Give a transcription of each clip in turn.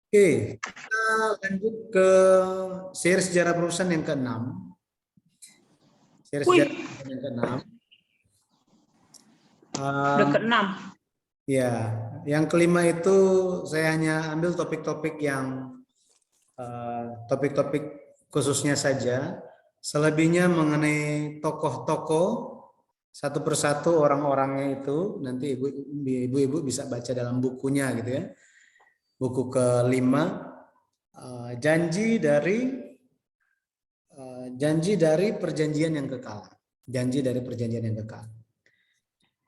Oke, kita lanjut ke seri sejarah perusahaan yang ke-6. Seri sejarah Wih, perusahaan yang ke-6. udah ke-6. Ya, yang kelima itu saya hanya ambil topik-topik yang topik-topik khususnya saja. Selebihnya mengenai tokoh-tokoh satu persatu orang-orangnya itu nanti ibu-ibu bisa baca dalam bukunya gitu ya. Buku kelima, janji dari perjanjian yang kekal. Janji dari perjanjian yang kekal.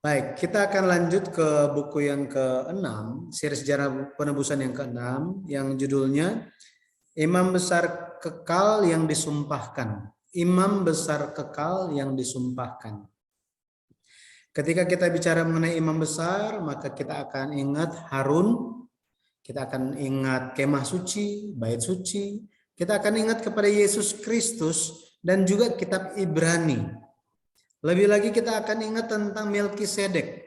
Baik, kita akan lanjut ke buku yang ke-6, seri sejarah penebusan yang ke-6, yang judulnya Imam Besar Kekal yang Disumpahkan. Imam Besar Kekal yang Disumpahkan. Ketika kita bicara mengenai imam besar, maka kita akan ingat Harun, kita akan ingat kemah suci, bait suci, kita akan ingat kepada Yesus Kristus dan juga kitab Ibrani. Lebih lagi kita akan ingat tentang Melkisedek,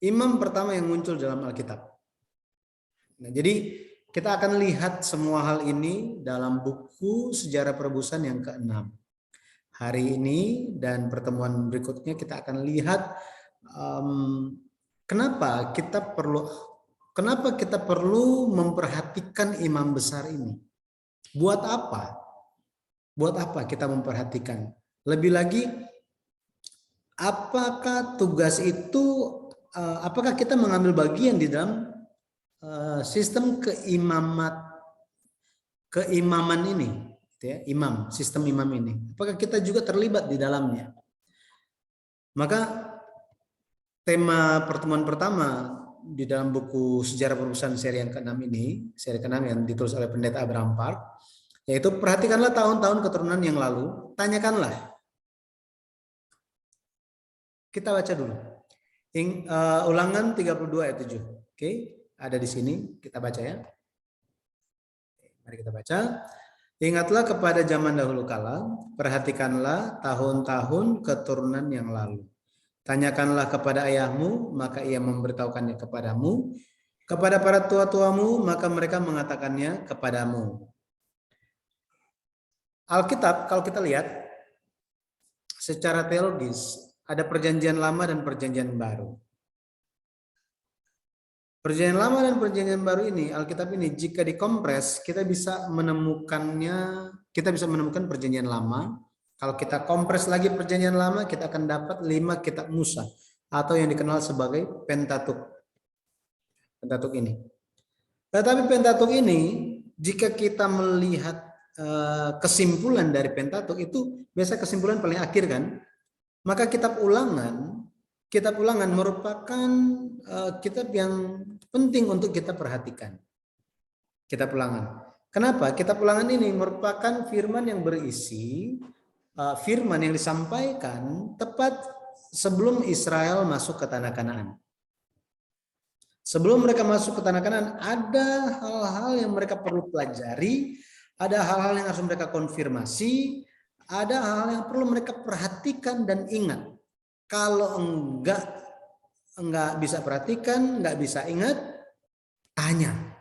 imam pertama yang muncul dalam Alkitab. Nah, jadi kita akan lihat semua hal ini dalam buku sejarah perebusan yang ke-6. Hari ini dan pertemuan berikutnya kita akan lihat kenapa kita perlu memperhatikan imam besar ini. Buat apa? Buat apa kita memperhatikan? Lebih lagi, apakah tugas itu, apakah kita mengambil bagian di dalam sistem keimaman ini, ya, sistem imam ini? Apakah kita juga terlibat di dalamnya? Maka tema pertemuan pertama di dalam buku sejarah perusahaan seri yang ke-6 ini, seri ke-6 yang ditulis oleh Pendeta Abraham Park, yaitu perhatikanlah tahun-tahun keturunan yang lalu, tanyakanlah. Kita baca dulu. Ulangan 32 ayat 7. Oke, ada di sini, kita baca ya. Mari kita baca. Ingatlah kepada zaman dahulu kala, perhatikanlah tahun-tahun keturunan yang lalu. Tanyakanlah kepada ayahmu, maka ia memberitahukannya kepadamu. Kepada para tua-tuamu, maka mereka mengatakannya kepadamu. Alkitab, kalau kita lihat secara teologis, ada perjanjian lama dan perjanjian baru. Perjanjian lama dan perjanjian baru ini, Alkitab ini jika dikompres, kita bisa menemukan perjanjian lama. Kalau kita kompres lagi perjanjian lama, kita akan dapat 5 kitab Musa atau yang dikenal sebagai Pentatuk. Pentatuk ini. Tetapi Pentatuk ini, jika kita melihat kesimpulan dari Pentatuk itu biasa kesimpulan paling akhir kan? Maka kitab Ulangan merupakan kitab yang penting untuk kita perhatikan. Kitab Ulangan. Kenapa? Kitab Ulangan ini merupakan firman yang berisi firman yang disampaikan tepat sebelum Israel masuk ke tanah Kanaan. Sebelum mereka masuk ke tanah Kanaan, ada hal-hal yang mereka perlu pelajari, ada hal-hal yang harus mereka konfirmasi, ada hal-hal yang perlu mereka perhatikan dan ingat. Kalau enggak bisa perhatikan, enggak bisa ingat, tanya.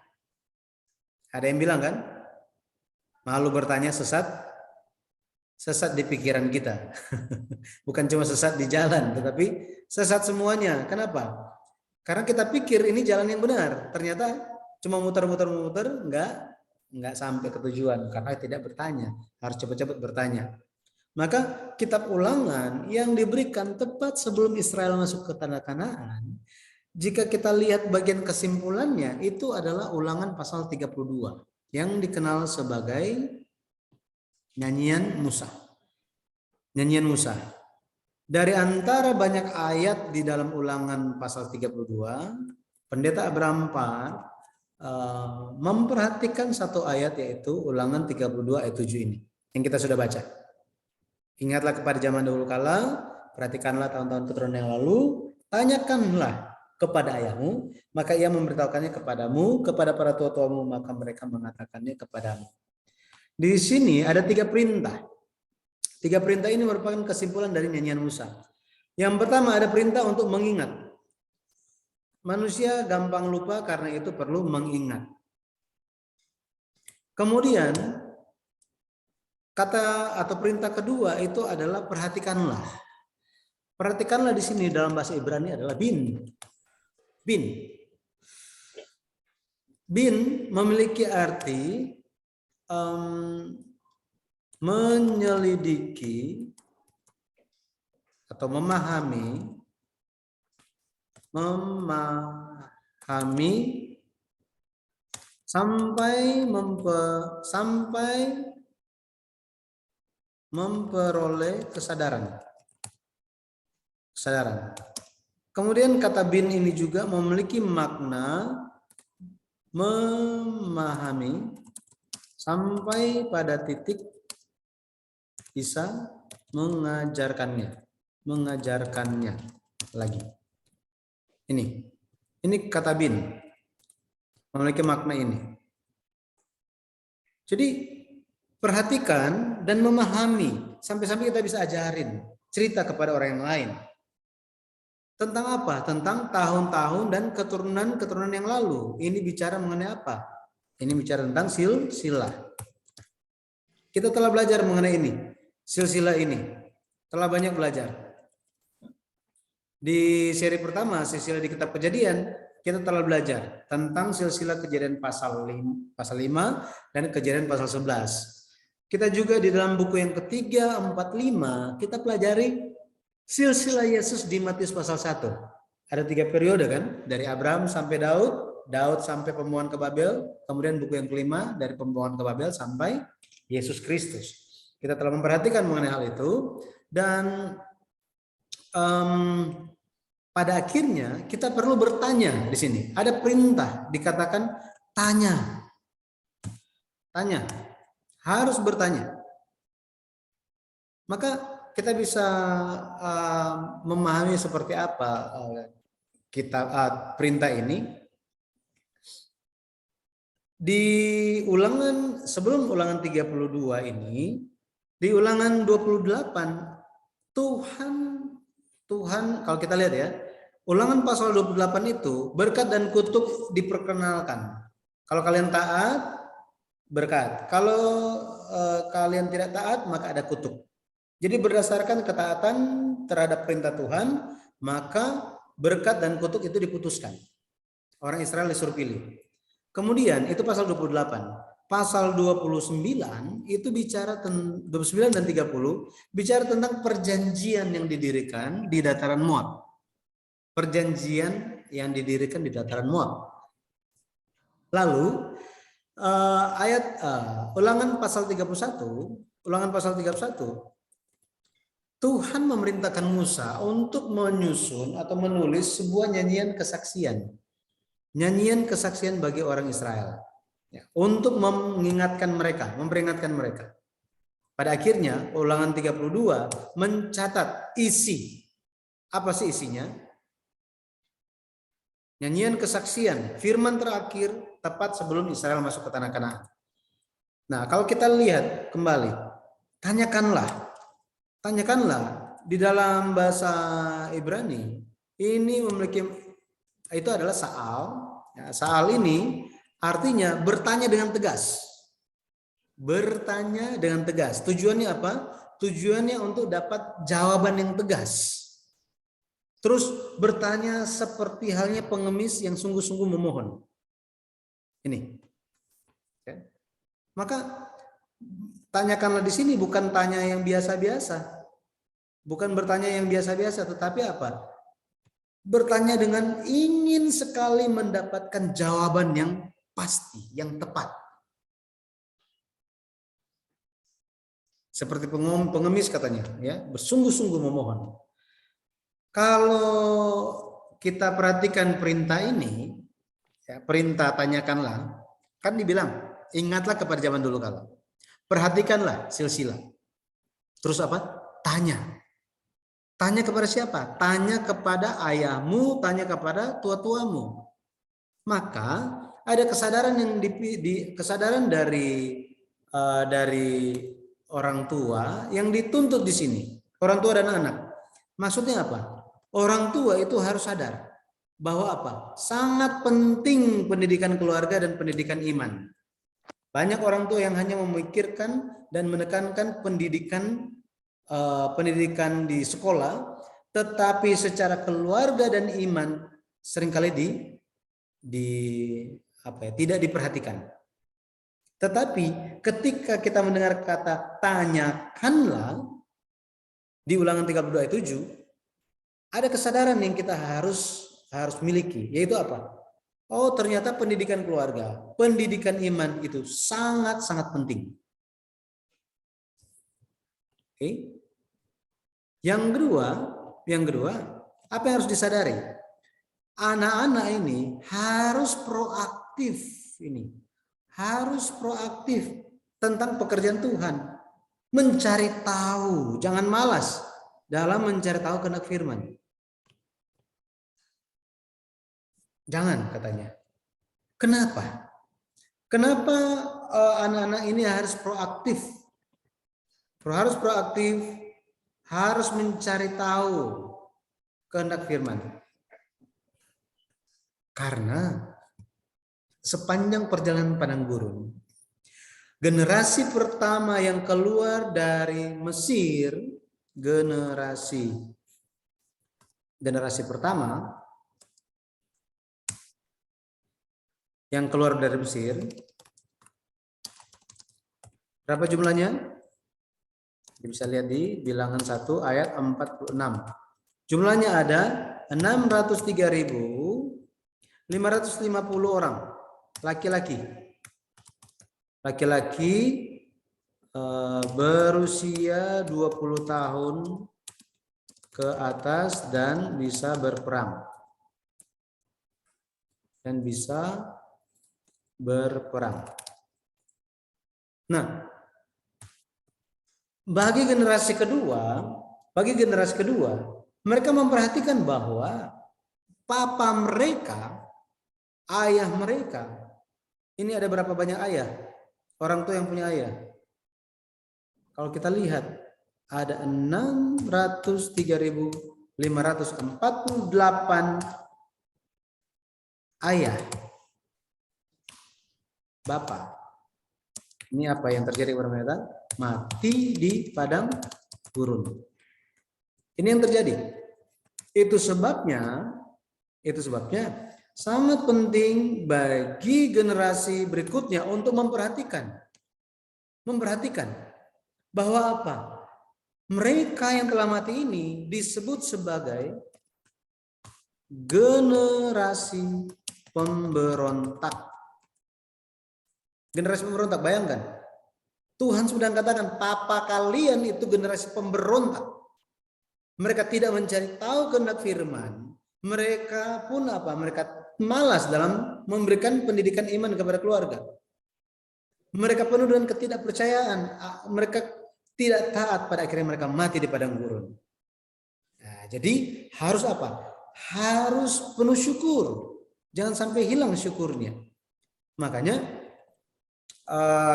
Ada yang bilang kan, malu bertanya sesat di pikiran kita. Bukan cuma sesat di jalan, tetapi sesat semuanya. Kenapa? Karena kita pikir ini jalan yang benar, ternyata cuma muter-muter, enggak sampai ke tujuan karena tidak bertanya, harus cepat-cepat bertanya. Maka kitab Ulangan yang diberikan tepat sebelum Israel masuk ke tanah Kanaan, jika kita lihat bagian kesimpulannya, itu adalah Ulangan pasal 32 yang dikenal sebagai nyanyian Musa. Nyanyian Musa. Dari antara banyak ayat di dalam Ulangan pasal 32, Pendeta Abraham Park memperhatikan satu ayat, yaitu Ulangan 32 ayat 7 ini yang kita sudah baca. Ingatlah kepada zaman dahulu kala, perhatikanlah tahun-tahun keturunan yang lalu, tanyakanlah kepada ayahmu, maka ia memberitahukannya kepadamu, kepada para tua-tuamu, maka mereka mengatakannya kepadamu. Di sini ada 3 perintah. 3 perintah ini merupakan kesimpulan dari nyanyian Musa. Yang pertama ada perintah untuk mengingat. Manusia gampang lupa, karena itu perlu mengingat. Kemudian kata atau perintah kedua itu adalah perhatikanlah. Perhatikanlah di sini dalam bahasa Ibrani adalah bin. Bin. Bin memiliki arti menyelidiki atau memahami sampai memperoleh kesadaran. Kemudian kata bin ini juga memiliki makna memahami sampai pada titik bisa mengajarkannya lagi. Ini kata bin memiliki makna ini. Jadi perhatikan dan memahami sampai-sampai kita bisa ajarin cerita kepada orang yang lain. Tentang apa? Tentang tahun-tahun dan keturunan yang lalu. Ini bicara mengenai apa? Ini bicara tentang silsilah. Kita telah belajar mengenai ini. Silsilah ini. Telah banyak belajar. Di seri pertama, silsilah di kitab Kejadian, kita telah belajar tentang silsilah Kejadian pasal 5 dan Kejadian pasal 11. Kita juga di dalam buku yang ketiga, 4, 5, kita pelajari silsilah Yesus di Matius pasal 1. Ada 3 periode kan? Dari Abraham sampai Daud sampai pembuangan ke Babel, kemudian buku yang kelima dari pembuangan ke Babel sampai Yesus Kristus. Kita telah memperhatikan mengenai hal itu, dan pada akhirnya kita perlu bertanya di sini. Ada perintah dikatakan tanya. Harus bertanya. Maka kita bisa memahami seperti apa perintah ini. Di ulangan, sebelum ulangan 32 ini, di ulangan 28, Tuhan kalau kita lihat ya, ulangan pasal 28 itu berkat dan kutuk diperkenalkan. Kalau kalian taat, berkat. Kalau kalian tidak taat, maka ada kutuk. Jadi berdasarkan ketaatan terhadap perintah Tuhan, maka berkat dan kutuk itu diputuskan. Orang Israel disuruh pilih. Kemudian itu pasal 28. Pasal 29 itu bicara 29 dan 30 bicara tentang perjanjian yang didirikan di dataran Moab. Perjanjian yang didirikan di dataran Moab. Lalu ulangan pasal 31, Tuhan memerintahkan Musa untuk menyusun atau menulis sebuah nyanyian kesaksian. Nyanyian kesaksian bagi orang Israel. Untuk mengingatkan mereka, memperingatkan mereka. Pada akhirnya ulangan 32 mencatat isi. Apa sih isinya? Nyanyian kesaksian, firman terakhir tepat sebelum Israel masuk ke tanah Kanaan. Nah, kalau kita lihat kembali, tanyakanlah di dalam bahasa Ibrani ini memiliki, itu adalah sa'al. Ya, sa'al ini artinya bertanya dengan tegas. Bertanya dengan tegas. Tujuannya apa? Tujuannya untuk dapat jawaban yang tegas. Terus bertanya seperti halnya pengemis yang sungguh-sungguh memohon. Ini. Oke. Maka tanyakanlah di sini bukan tanya yang biasa-biasa. Bukan bertanya yang biasa-biasa, tetapi apa? Bertanya dengan ingin sekali mendapatkan jawaban yang pasti, yang tepat. Seperti pengemis katanya, ya, bersungguh-sungguh memohon. Kalau kita perhatikan perintah ini, ya, perintah tanyakanlah, kan dibilang, ingatlah kepada zaman dulu kala. Perhatikanlah silsilah. Terus apa? Tanya. Tanya kepada siapa? Tanya kepada ayahmu, tanya kepada tua-tuamu. Maka ada kesadaran yang kesadaran dari orang tua yang dituntut di sini, orang tua dan anak. Maksudnya apa? Orang tua itu harus sadar bahwa apa? Sangat penting pendidikan keluarga dan pendidikan iman. Banyak orang tua yang hanya memikirkan dan menekankan pendidikan di sekolah, tetapi secara keluarga dan iman seringkali tidak diperhatikan. Tetapi ketika kita mendengar kata tanyakanlah di Ulangan 32 ayat 7, ada kesadaran yang kita harus miliki, yaitu apa? Oh, ternyata pendidikan keluarga, pendidikan iman itu sangat-sangat penting. Oke. Yang kedua, apa yang harus disadari? Anak-anak ini harus proaktif tentang pekerjaan Tuhan. Mencari tahu, jangan malas dalam mencari tahu kehendak firman. Jangan, katanya. Kenapa? Kenapa anak-anak ini harus proaktif? Harus mencari tahu kehendak firman. Karena sepanjang perjalanan padang gurun, generasi pertama yang keluar dari Mesir, generasi pertama yang keluar dari Mesir, berapa jumlahnya? Bisa lihat di Bilangan 1 ayat 46. Jumlahnya ada 603.550 orang laki-laki. Laki-laki berusia 20 tahun ke atas dan bisa berperang. Nah, bagi generasi kedua, mereka memperhatikan bahwa papa mereka, ayah mereka, ini ada berapa banyak ayah? Orang tua yang punya ayah. Kalau kita lihat, ada 603.548 ayah, bapak. Ini apa yang terjadi kepada mereka? Mati di padang gurun. Ini yang terjadi. Itu sebabnya sangat penting bagi generasi berikutnya untuk memperhatikan bahwa apa? Mereka yang telah mati ini disebut sebagai generasi pemberontak. Generasi pemberontak, bayangkan. Tuhan sudah katakan, papa kalian itu generasi pemberontak. Mereka tidak mencari tahu kehendak firman. Mereka pun apa? Mereka malas dalam memberikan pendidikan iman kepada keluarga. Mereka penuh dengan ketidakpercayaan. Mereka tidak taat, pada akhirnya mereka mati di padang gurun. Nah, jadi harus apa? Harus penuh syukur. Jangan sampai hilang syukurnya. Makanya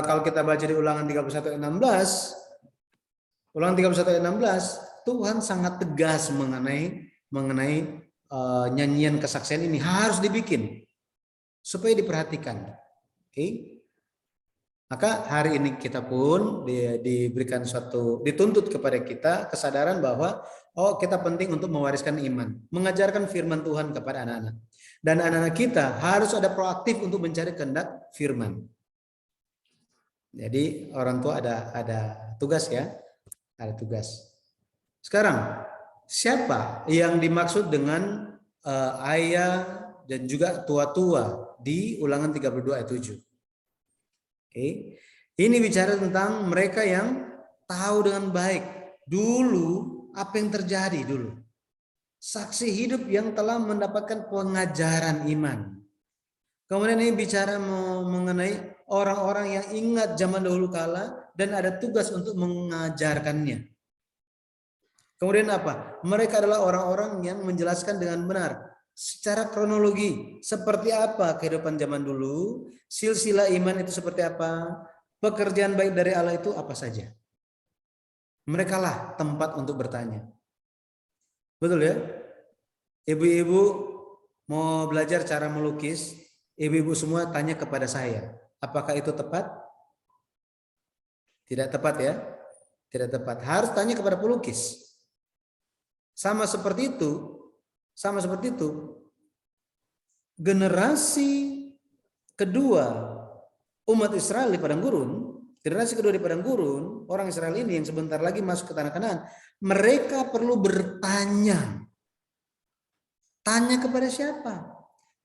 kalau kita baca di Ulangan 31 ayat 16, Tuhan sangat tegas mengenai nyanyian kesaksian ini harus dibikin supaya diperhatikan. Oke. Maka hari ini kita pun diberikan dituntut kepada kita kesadaran bahwa kita penting untuk mewariskan iman, mengajarkan firman Tuhan kepada anak-anak. Dan anak-anak kita harus ada proaktif untuk mencari kehendak firman. Jadi orang tua ada tugas ya, ada tugas. Sekarang siapa yang dimaksud dengan ayah dan juga tua-tua di Ulangan 32 ayat 7? Oke. Ini bicara tentang mereka yang tahu dengan baik dulu apa yang terjadi dulu. Saksi hidup yang telah mendapatkan pengajaran iman. Kemudian ini bicara mengenai orang-orang yang ingat zaman dahulu kala dan ada tugas untuk mengajarkannya. Kemudian apa? Mereka adalah orang-orang yang menjelaskan dengan benar secara kronologi seperti apa kehidupan zaman dulu, silsilah iman itu seperti apa, pekerjaan baik dari Allah itu apa saja. Mereka lah tempat untuk bertanya. Betul ya? Ibu-ibu mau belajar cara melukis, ibu-ibu semua tanya kepada saya, apakah itu tepat? Tidak tepat ya, tidak tepat. Harus tanya kepada pelukis. Sama seperti itu, generasi kedua umat Israel di padang gurun, orang Israel ini yang sebentar lagi masuk ke tanah Kanaan, mereka perlu bertanya. Tanya kepada siapa?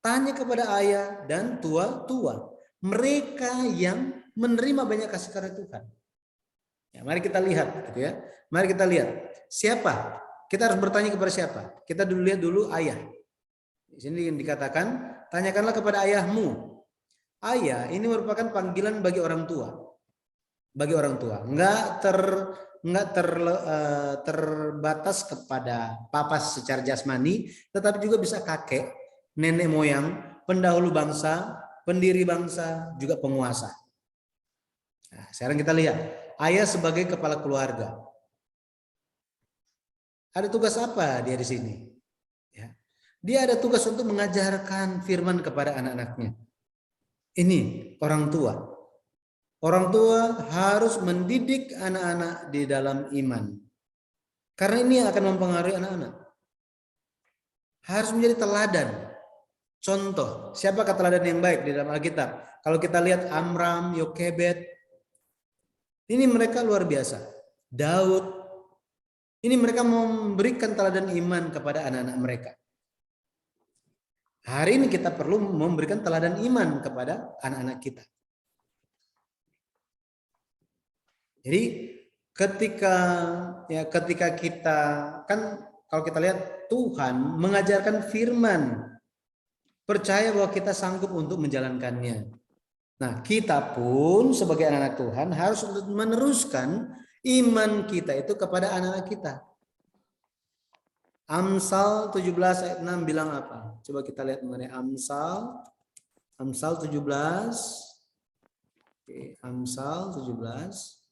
Tanya kepada ayah dan tua-tua. Mereka yang menerima banyak kasih karunia Tuhan. Ya, mari kita lihat, gitu ya. Mari kita lihat siapa. Kita harus bertanya kepada siapa. Kita dulu lihat dulu ayah. Di sini dikatakan, tanyakanlah kepada ayahmu. Ayah ini merupakan panggilan bagi orang tua. Bagi orang tua, enggak terbatas kepada papa secara jasmani, tetapi juga bisa kakek, nenek moyang, pendahulu bangsa, pendiri bangsa, juga penguasa. Nah, sekarang kita lihat ayah sebagai kepala keluarga. Ada tugas apa dia di sini? Ya. Dia ada tugas untuk mengajarkan firman kepada anak-anaknya. Ini orang tua. Orang tua harus mendidik anak-anak di dalam iman. Karena ini yang akan mempengaruhi anak-anak. Harus menjadi teladan. Contoh, siapakah teladan yang baik di dalam Alkitab? Kalau kita lihat Amram, Yokebed, ini mereka luar biasa. Daud, ini mereka memberikan teladan iman kepada anak-anak mereka. Hari ini kita perlu memberikan teladan iman kepada anak-anak kita. Jadi ketika kita kan kalau kita lihat Tuhan mengajarkan firman, percaya bahwa kita sanggup untuk menjalankannya. Nah, kita pun sebagai anak-anak Tuhan harus meneruskan iman kita itu kepada anak-anak kita. Amsal 17 ayat 6 bilang apa? Coba kita lihat mengenai Amsal 17. Oke, Amsal 17.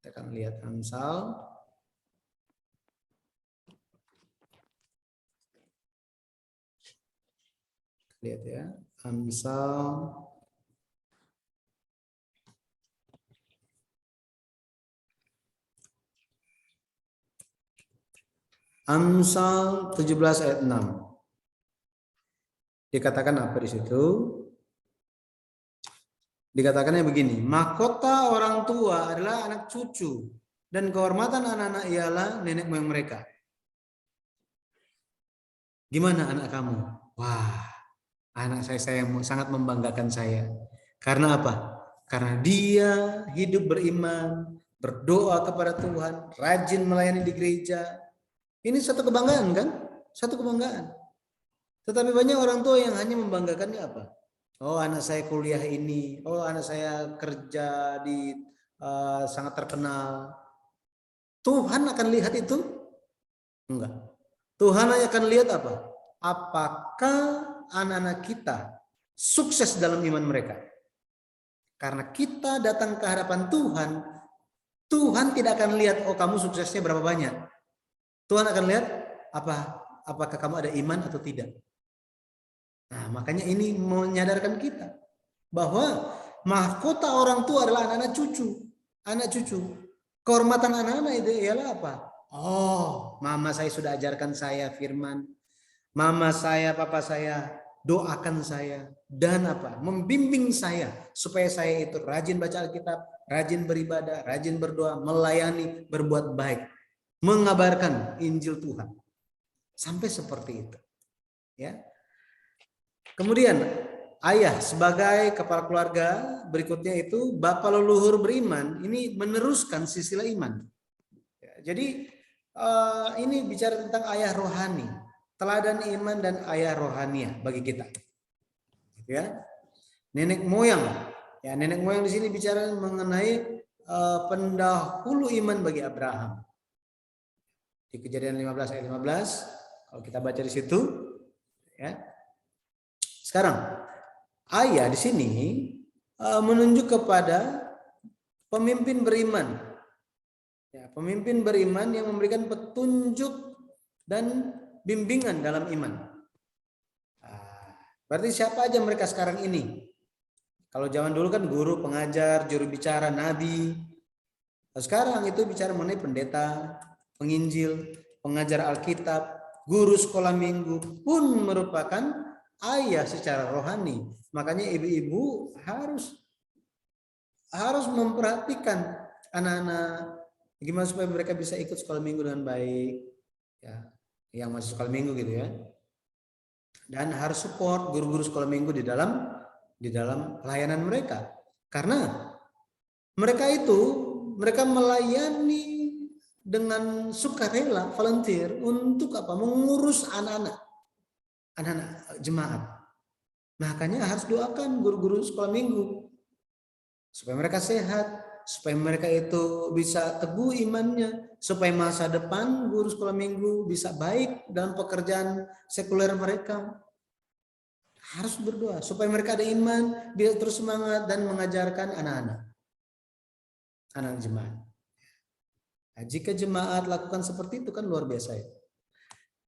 Kita akan lihat Amsal. Lihat ya, Amsal. Amsal 17 ayat 6. Dikatakan apa di situ? Dikatakannya begini, mahkota orang tua adalah anak cucu dan kehormatan anak-anak ialah nenek moyang mereka. Gimana anak kamu? Wah, anak saya sangat membanggakan saya. Karena apa? Karena dia hidup beriman, berdoa kepada Tuhan, rajin melayani di gereja. Ini satu kebanggaan kan? Satu kebanggaan. Tetapi banyak orang tua yang hanya membanggakannya apa? Oh, anak saya kuliah ini. Oh, anak saya kerja di sangat terkenal. Tuhan akan lihat itu? Enggak. Tuhan hanya akan lihat apa? Apakah anak-anak kita sukses dalam iman mereka? Karena kita datang ke hadapan Tuhan, Tuhan tidak akan lihat, oh kamu suksesnya berapa banyak. Tuhan akan lihat apakah kamu ada iman atau tidak. Nah, makanya ini menyadarkan kita bahwa mahkota orang tua adalah anak-anak cucu. Anak cucu. Kehormatan anak-anak itu ialah apa? Oh, mama saya sudah ajarkan saya firman. Mama saya, papa saya doakan saya dan apa? Membimbing saya supaya saya itu rajin baca Alkitab, rajin beribadah, rajin berdoa, melayani, berbuat baik, mengabarkan Injil Tuhan. Sampai seperti itu. Ya. Kemudian ayah sebagai kepala keluarga, berikutnya itu bapak leluhur beriman, ini meneruskan silsilah iman. Ya, jadi ini bicara tentang ayah rohani, teladan iman dan ayah rohania bagi kita. Ya, nenek moyang. Ya, nenek moyang di sini bicara mengenai pendahulu iman bagi Abraham. Di Kejadian 15 ayat 15, kalau kita baca di situ, ya. Sekarang ayah di sini menunjuk kepada pemimpin beriman, ya, pemimpin beriman yang memberikan petunjuk dan bimbingan dalam iman. Berarti siapa aja mereka sekarang ini? Kalau zaman dulu kan guru, pengajar, juru bicara, nabi. Nah, sekarang itu bicara mengenai pendeta, penginjil, pengajar Alkitab, guru sekolah minggu pun merupakan ayah secara rohani. Makanya ibu-ibu harus memperhatikan anak-anak gimana supaya mereka bisa ikut sekolah minggu dengan baik, ya, yang masih sekolah minggu gitu ya. Dan harus support guru-guru sekolah minggu di dalam pelayanan mereka, karena mereka melayani dengan sukarela, volunteer untuk apa? Mengurus anak-anak jemaat. Makanya harus doakan guru-guru sekolah minggu supaya mereka sehat, supaya mereka itu bisa teguh imannya, supaya masa depan guru sekolah minggu bisa baik dalam pekerjaan sekuler mereka. Harus berdoa supaya mereka ada iman, bisa terus semangat dan mengajarkan anak jemaat. Nah, jika jemaat lakukan seperti itu kan luar biasa ya.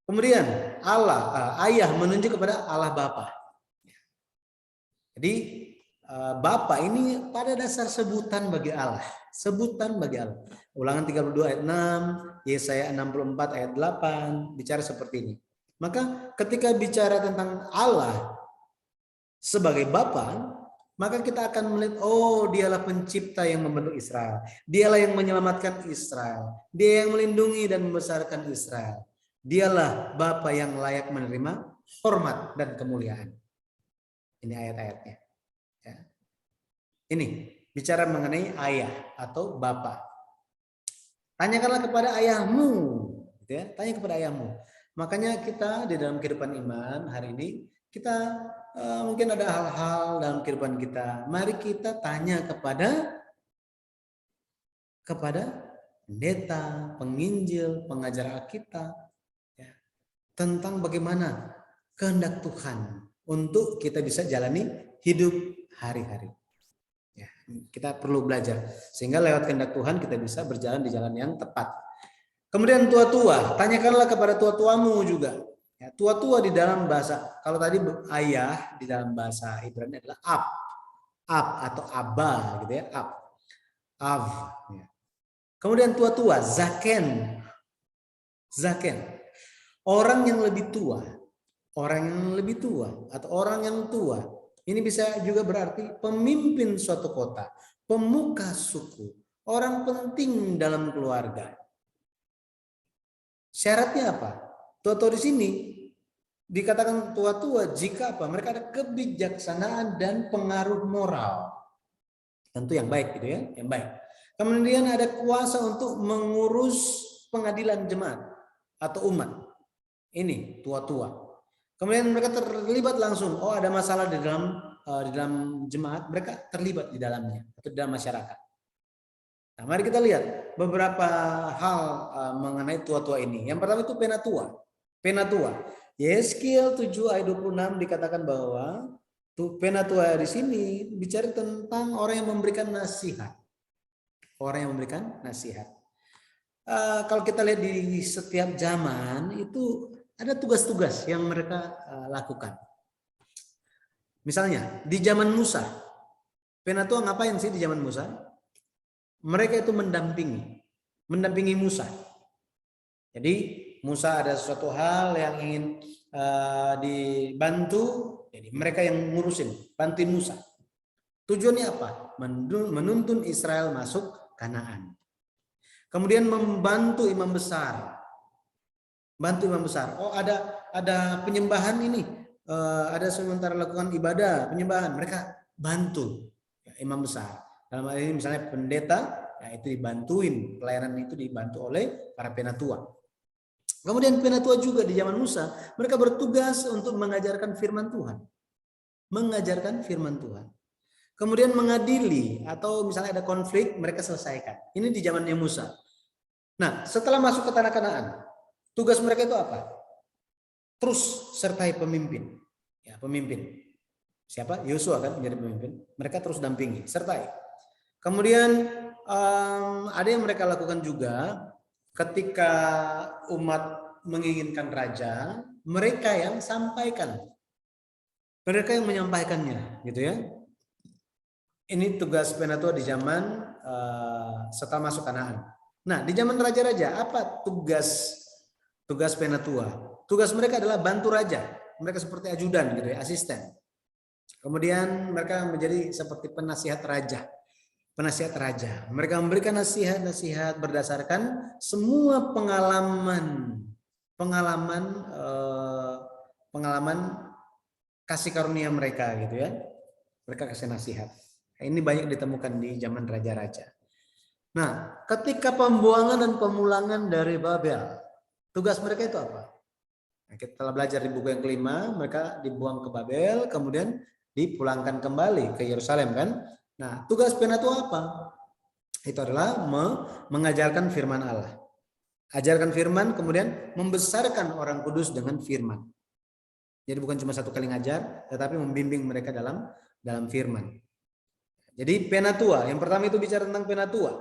Kemudian ayah menunjuk kepada Allah Bapa. Jadi Bapa ini pada dasar sebutan bagi Allah. Sebutan bagi Allah. Ulangan 32 ayat 6, Yesaya 64 ayat 8 bicara seperti ini. Maka ketika bicara tentang Allah sebagai Bapa, maka kita akan melihat, oh dialah pencipta yang membentuk Israel. Dialah yang menyelamatkan Israel. Dia yang melindungi dan membesarkan Israel. Dialah Bapa yang layak menerima hormat dan kemuliaan. Ini ayat-ayatnya. Ya. Ini bicara mengenai ayah atau Bapa. Tanyakanlah kepada ayahmu. Gitu ya. Tanya kepada ayahmu. Makanya kita di dalam kehidupan iman hari ini, kita mungkin ada hal-hal dalam kehidupan kita. Mari kita tanya kepada pendeta, penginjil, pengajar Alkitab, ya, tentang bagaimana kehendak Tuhan untuk kita bisa jalani hidup hari-hari. Ya, kita perlu belajar sehingga lewat kehendak Tuhan kita bisa berjalan di jalan yang tepat. Kemudian tua-tua, tanyakanlah kepada tua-tuamu juga. Ya, tua-tua di dalam bahasa, kalau tadi ayah di dalam bahasa Ibrani adalah ab atau abba gitu ya, av. Ya. Kemudian tua-tua, zaken, orang yang lebih tua, atau orang yang tua. Ini bisa juga berarti pemimpin suatu kota, pemuka suku, orang penting dalam keluarga. Syaratnya apa? Tua-tua di sini dikatakan tua-tua jika apa? Mereka ada kebijaksanaan dan pengaruh moral. Tentu yang baik gitu ya, yang baik. Kemudian ada kuasa untuk mengurus pengadilan jemaat atau umat. Ini tua-tua. Kemudian mereka terlibat langsung. Oh, ada masalah di dalam jemaat, mereka terlibat di dalamnya atau di dalam masyarakat. Nah, mari kita lihat beberapa hal mengenai tua-tua ini. Yang pertama itu penatua. Yeskiel 7 ayat 26 dikatakan bahwa penatua di sini bicara tentang orang yang memberikan nasihat. Kalau kita lihat di setiap zaman itu ada tugas-tugas yang mereka lakukan. Misalnya di zaman Musa, penatua ngapain sih di zaman Musa? Mereka itu mendampingi Musa. Jadi Musa ada suatu hal yang ingin dibantu, jadi mereka yang ngurusin, bantuin Musa. Tujuannya apa? Menuntun Israel masuk Kanaan. Kemudian membantu imam besar. Oh, ada penyembahan ini, ada sementara lakukan ibadah penyembahan, mereka bantu ya, imam besar. Dalam hal ini misalnya pendeta, ya itu dibantuin, pelayanan itu dibantu oleh para penatua. Kemudian penatua juga di zaman Musa, mereka bertugas untuk mengajarkan firman Tuhan. Kemudian mengadili atau misalnya ada konflik, mereka selesaikan. Ini di zamannya Musa. Nah, setelah masuk ke tanah Kanaan, tugas mereka itu apa? Terus sertai pemimpin. Ya, pemimpin. Siapa? Yosua kan menjadi pemimpin. Mereka terus dampingi, sertai. Kemudian ada yang mereka lakukan juga ketika umat menginginkan raja, mereka yang sampaikan Mereka yang menyampaikannya, gitu ya. Ini tugas penatua di zaman setelah masuk Kanaan. Nah, di zaman raja-raja apa tugas penatua? Tugas mereka adalah bantu raja. Mereka seperti ajudan gitu ya, asisten. Kemudian mereka menjadi seperti penasihat raja. Penasihat raja. Mereka memberikan nasihat-nasihat berdasarkan semua pengalaman kasih karunia mereka gitu ya. Mereka kasih nasihat. Ini banyak ditemukan di zaman raja-raja. Nah, ketika pembuangan dan pemulangan dari Babel, tugas mereka itu apa? Nah, kita telah belajar di buku yang kelima, mereka dibuang ke Babel, kemudian dipulangkan kembali ke Yerusalem kan? Nah, tugas penatua apa? Itu adalah mengajarkan firman Allah. Ajarkan firman, kemudian membesarkan orang kudus dengan firman. Jadi bukan cuma satu kali ngajar, tetapi membimbing mereka dalam firman. Jadi penatua, yang pertama itu bicara tentang penatua.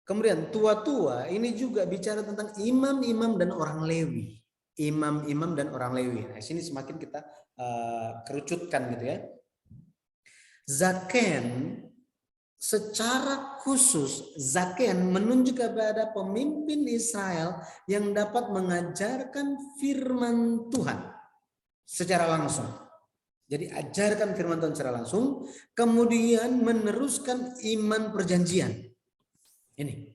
Kemudian tua-tua ini juga bicara tentang imam-imam dan orang Lewi. Imam-imam dan orang Lewi. Nah, sini semakin kita kerucutkan gitu ya. Zaken secara khusus Zaken menunjuk kepada pemimpin Israel yang dapat mengajarkan firman Tuhan secara langsung. Jadi ajarkan firman Tuhan secara langsung, kemudian meneruskan iman perjanjian. Ini.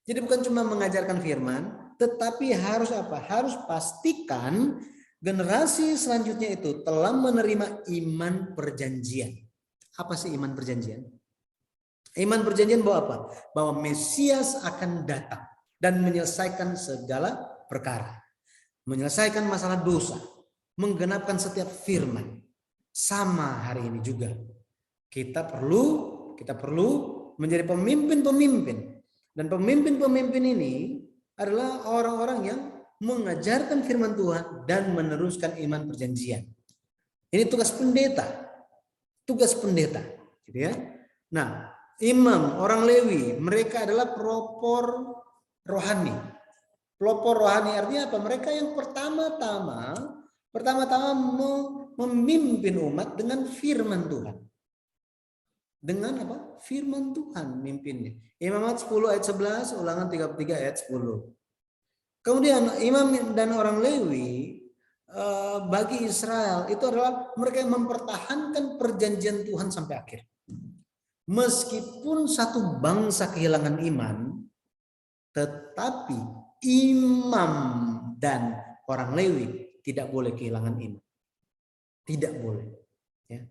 Jadi bukan cuma mengajarkan firman, tetapi harus apa? Harus pastikan generasi selanjutnya itu telah menerima iman perjanjian. Apa sih iman perjanjian? Iman perjanjian bahwa apa? Bahwa Mesias akan datang dan menyelesaikan segala perkara. Menyelesaikan masalah dosa, menggenapkan setiap firman. Sama hari ini juga. Kita perlu menjadi pemimpin-pemimpin. Dan pemimpin-pemimpin ini adalah orang-orang yang mengajarkan firman Tuhan dan meneruskan iman perjanjian. Ini tugas pendeta. Tugas pendeta, gitu ya. Nah, imam, orang Lewi, mereka adalah pelopor rohani. Pelopor rohani artinya apa? Mereka yang pertama-tama memimpin umat dengan firman Tuhan. Dengan apa? Firman Tuhan mimpinnya. Imamat 10 ayat 11, Ulangan 33 ayat 10. Kemudian imam dan orang Lewi bagi Israel itu adalah mereka yang mempertahankan perjanjian Tuhan sampai akhir. Meskipun satu bangsa kehilangan iman, tetapi imam dan orang Lewi tidak boleh kehilangan iman. Tidak boleh. Ya.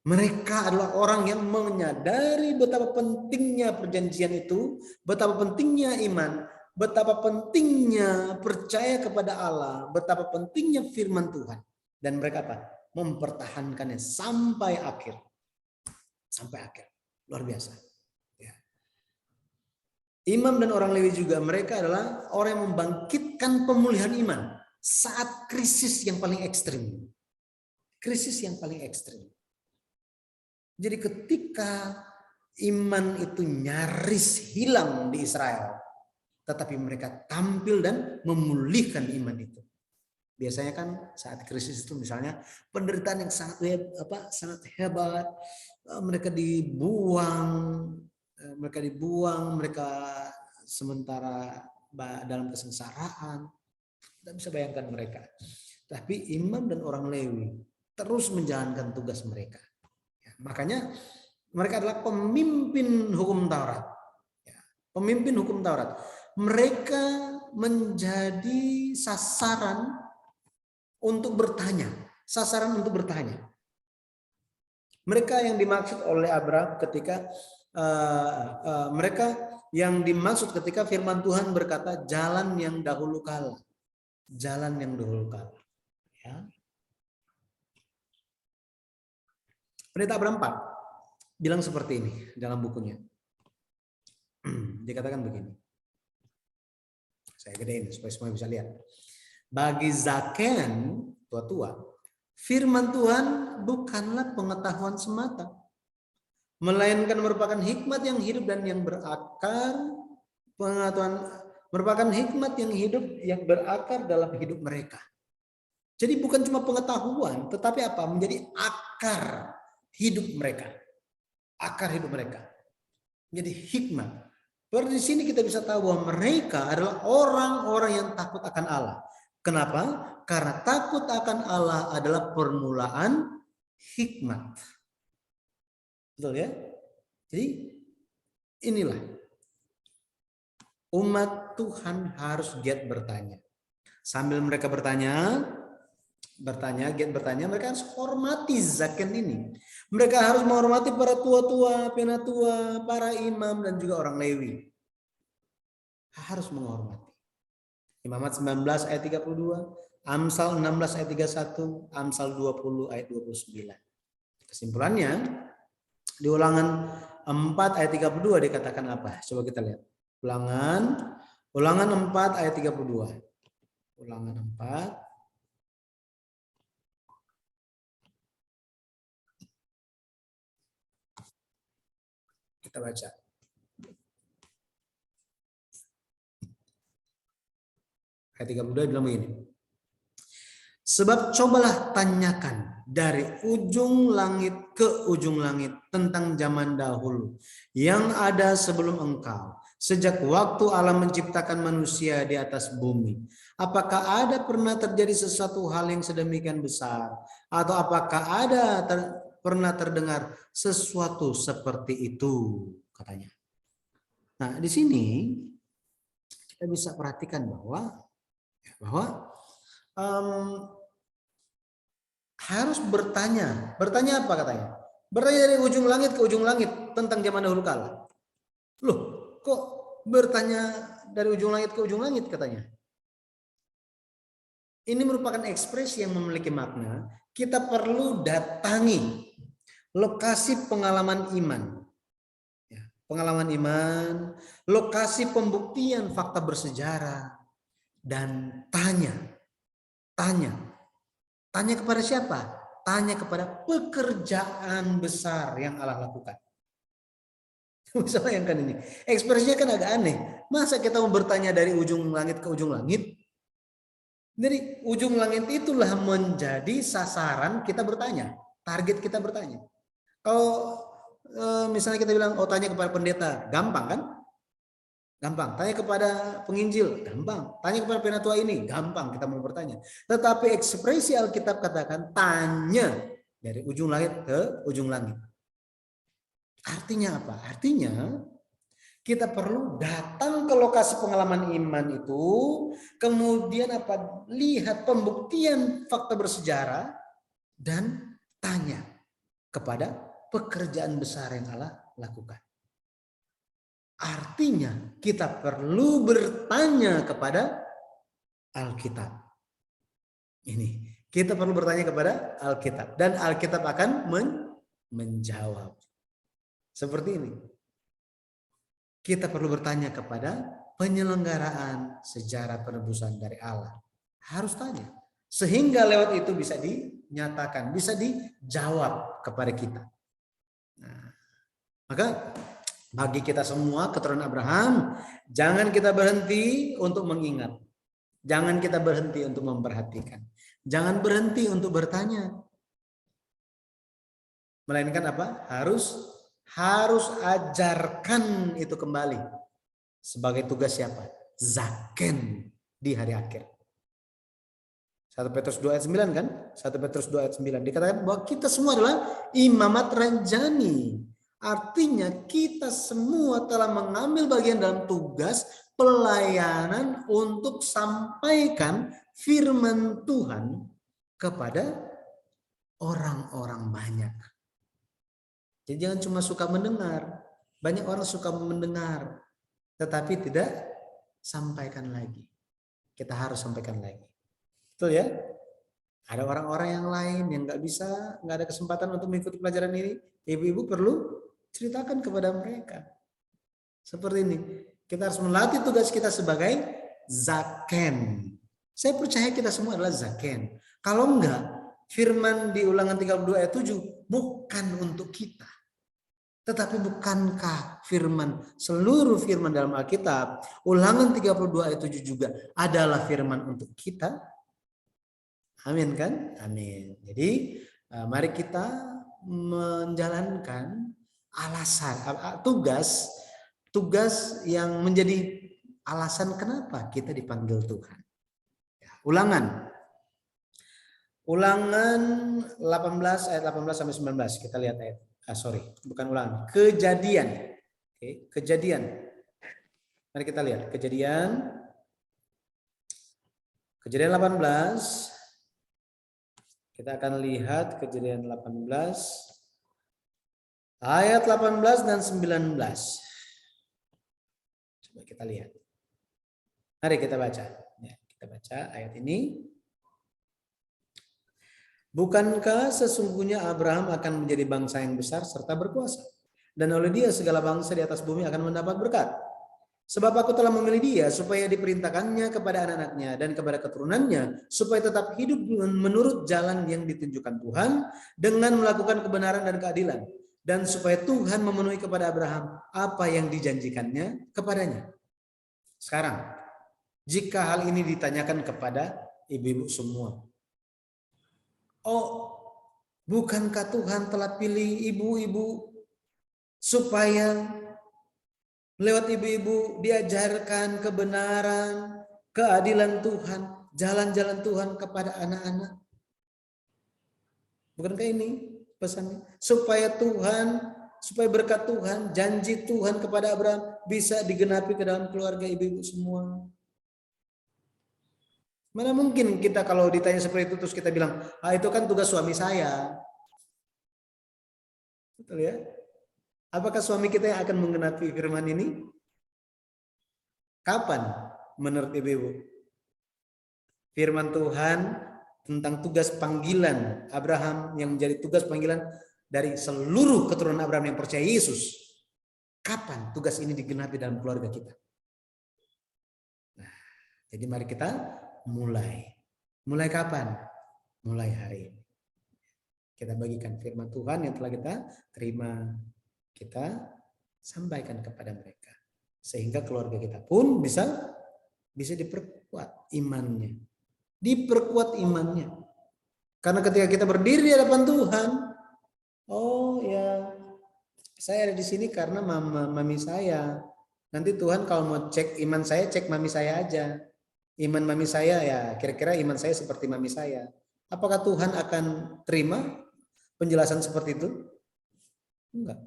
Mereka adalah orang yang menyadari betapa pentingnya perjanjian itu, betapa pentingnya iman, betapa pentingnya percaya kepada Allah, betapa pentingnya firman Tuhan. Dan mereka apa? Mempertahankannya sampai akhir. Sampai akhir. Luar biasa. Ya. Imam dan orang Lewi juga, mereka adalah orang yang membangkitkan pemulihan iman saat krisis yang paling ekstrim. Krisis yang paling ekstrim. Jadi ketika iman itu nyaris hilang di Israel, tetapi mereka tampil dan memulihkan iman itu. Biasanya kan saat krisis itu misalnya penderitaan yang sangat hebat, mereka dibuang, mereka sementara dalam kesengsaraan. Tidak bisa bayangkan mereka. Tapi imam dan orang Lewi terus menjalankan tugas mereka. Makanya mereka adalah pemimpin hukum Taurat. Pemimpin hukum Taurat. Mereka menjadi sasaran untuk bertanya. Sasaran untuk bertanya. Mereka yang dimaksud oleh Abraham ketika mereka yang dimaksud ketika firman Tuhan berkata jalan yang dahulu kala. Jalan yang dahulu kala. Ya. Pendeta Abraham 4 bilang seperti ini dalam bukunya. Dikatakan begini. Saya gedein supaya semua bisa lihat. Bagi Zaken, tua-tua, firman Tuhan bukanlah pengetahuan semata, melainkan merupakan hikmat yang hidup dan yang berakar. Pengetahuan merupakan hikmat yang hidup yang berakar dalam hidup mereka. Jadi bukan cuma pengetahuan, tetapi apa? Menjadi akar hidup mereka. Akar hidup mereka. Menjadi hikmah. Di sini kita bisa tahu bahwa mereka adalah orang-orang yang takut akan Allah. Kenapa? Karena takut akan Allah adalah permulaan hikmat. Betul ya? Jadi inilah umat Tuhan harus giat bertanya. Sambil mereka bertanya, mereka harus hormati zaken ini. Mereka harus menghormati para tua-tua, penatua, para imam dan juga orang Lewi. Harus menghormati. Imamat 19 ayat 32, Amsal 16 ayat 31, Amsal 20 ayat 29. Kesimpulannya di Ulangan 4 ayat 32 dikatakan apa? Coba kita lihat. Ulangan 4 ayat 32. Ulangan 4 kita baca. Ayat 32 bilang begini. Sebab cobalah tanyakan dari ujung langit ke ujung langit tentang zaman dahulu yang ada sebelum engkau. Sejak waktu Allah menciptakan manusia di atas bumi. Apakah ada pernah terjadi sesuatu hal yang sedemikian besar? Atau apakah ada pernah terdengar sesuatu seperti itu? Katanya. Nah di sini kita bisa perhatikan bahwa harus bertanya. Bertanya apa katanya? Bertanya dari ujung langit ke ujung langit tentang zaman dahulu kala. Loh, kok bertanya dari ujung langit ke ujung langit katanya? Ini merupakan ekspresi yang memiliki makna. Kita perlu datangi lokasi pengalaman iman. Pengalaman iman, lokasi pembuktian fakta bersejarah, dan tanya kepada siapa? Tanya kepada pekerjaan besar yang Allah lakukan. Bisa bayangkan ini. Ekspresinya kan agak aneh. Masa kita mau bertanya dari ujung langit ke ujung langit? Jadi ujung langit itulah menjadi sasaran kita bertanya. Target kita bertanya. Kalau misalnya kita bilang, oh tanya kepada pendeta, gampang kan? Gampang. Tanya kepada penginjil, gampang. Tanya kepada penatua ini, gampang kita mau bertanya. Tetapi ekspresi Alkitab katakan tanya dari ujung langit ke ujung langit. Artinya apa? Artinya kita perlu datang ke lokasi pengalaman iman itu, kemudian apa? Lihat pembuktian fakta bersejarah dan tanya kepada pekerjaan besar yang Allah lakukan. Artinya kita perlu bertanya kepada Alkitab. Ini kita perlu bertanya kepada Alkitab dan Alkitab akan menjawab. Seperti ini. Kita perlu bertanya kepada penyelenggaraan sejarah penebusan dari Allah. Harus tanya. Sehingga lewat itu bisa dinyatakan, bisa dijawab kepada kita. Nah, maka bagi kita semua keturunan Abraham, jangan kita berhenti untuk mengingat. Jangan kita berhenti untuk memperhatikan. Jangan berhenti untuk bertanya. Melainkan apa? Harus ajarkan itu kembali. Sebagai tugas siapa? Zaken di hari akhir. 1 Petrus 2 ayat 9 kan? 1 Petrus 2 ayat 9 dikatakan bahwa kita semua adalah imamat ranjani. Artinya kita semua telah mengambil bagian dalam tugas pelayanan untuk sampaikan firman Tuhan kepada orang-orang banyak. Jadi jangan cuma suka mendengar. Banyak orang suka mendengar tetapi tidak sampaikan lagi. Kita harus sampaikan lagi. Betul ya? Ada orang-orang yang lain yang nggak ada kesempatan untuk mengikuti pelajaran ini. Ibu-ibu perlu ceritakan kepada mereka. Seperti ini. Kita harus melatih tugas kita sebagai zaken. Saya percaya kita semua adalah zaken. Kalau enggak, firman di Ulangan 32 ayat 7 bukan untuk kita. Tetapi bukankah seluruh firman dalam Alkitab, Ulangan 32 ayat 7 juga adalah firman untuk kita? Amin kan? Amin. Jadi mari kita menjalankan alasan tugas yang menjadi alasan kenapa kita dipanggil Tuhan. Ulangan 18 ayat 18 sampai 19, kita lihat ayat. Bukan ulangan. Kejadian. Oke, Kejadian. Mari kita lihat Kejadian 18. Kita akan lihat Kejadian 18 ayat 18 dan 19. Coba kita lihat. Mari kita baca. Ya, kita baca ayat ini. Bukankah sesungguhnya Abraham akan menjadi bangsa yang besar serta berkuasa, dan oleh dia segala bangsa di atas bumi akan mendapat berkat. Sebab aku telah memilih dia supaya diperintahkannya kepada anak-anaknya dan kepada keturunannya, supaya tetap hidup menurut jalan yang ditunjukkan Tuhan dengan melakukan kebenaran dan keadilan, dan supaya Tuhan memenuhi kepada Abraham apa yang dijanjikannya kepadanya. Sekarang, jika hal ini ditanyakan kepada ibu-ibu semua, oh, bukankah Tuhan telah pilih ibu-ibu supaya lewat ibu-ibu diajarkan kebenaran, keadilan Tuhan, jalan-jalan Tuhan kepada anak-anak? Bukankah ini pesannya? Supaya berkat Tuhan, janji Tuhan kepada Abraham bisa digenapi ke dalam keluarga ibu-ibu semua. Mana mungkin kita kalau ditanya seperti itu terus kita bilang, itu kan tugas suami saya. Betul ya? Apakah suami kita yang akan menggenapi firman ini? Kapan menurut ibu-ibu? Firman Tuhan tentang tugas panggilan Abraham yang menjadi tugas panggilan dari seluruh keturunan Abraham yang percaya Yesus. Kapan tugas ini digenapi dalam keluarga kita? Nah, jadi mari kita mulai. Mulai kapan? Mulai hari ini. Kita bagikan firman Tuhan yang telah kita terima, kita sampaikan kepada mereka, sehingga keluarga kita pun bisa diperkuat imannya. Diperkuat imannya. Karena ketika kita berdiri di hadapan Tuhan, oh ya, saya ada di sini karena mami saya. Nanti Tuhan kalau mau cek iman saya, cek mami saya aja. Iman mami saya ya kira-kira iman saya seperti mami saya. Apakah Tuhan akan terima penjelasan seperti itu? Enggak.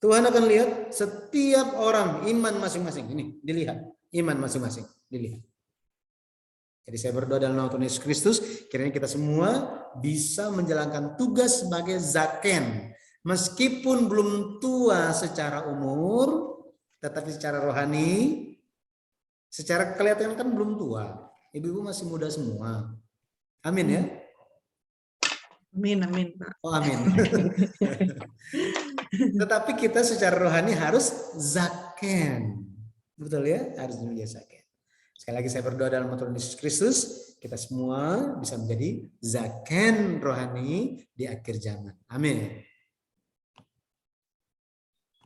Tuhan akan lihat setiap orang iman masing-masing. Ini dilihat iman masing-masing dilihat. Jadi saya berdoa dalam nama Tuhan Yesus Kristus, kiranya kita semua bisa menjalankan tugas sebagai zaken, meskipun belum tua secara umur, tetapi secara rohani. Secara kelihatan kan belum tua. Ibu-ibu masih muda semua. Amin ya. Amin, amin, Pak. Oh, amin. Tetapi kita secara rohani harus zaken. Betul ya? Harus menjadi zaken. Sekali lagi saya berdoa dalam nama Tuhan Yesus Kristus, kita semua bisa menjadi zaken rohani di akhir zaman. Amin.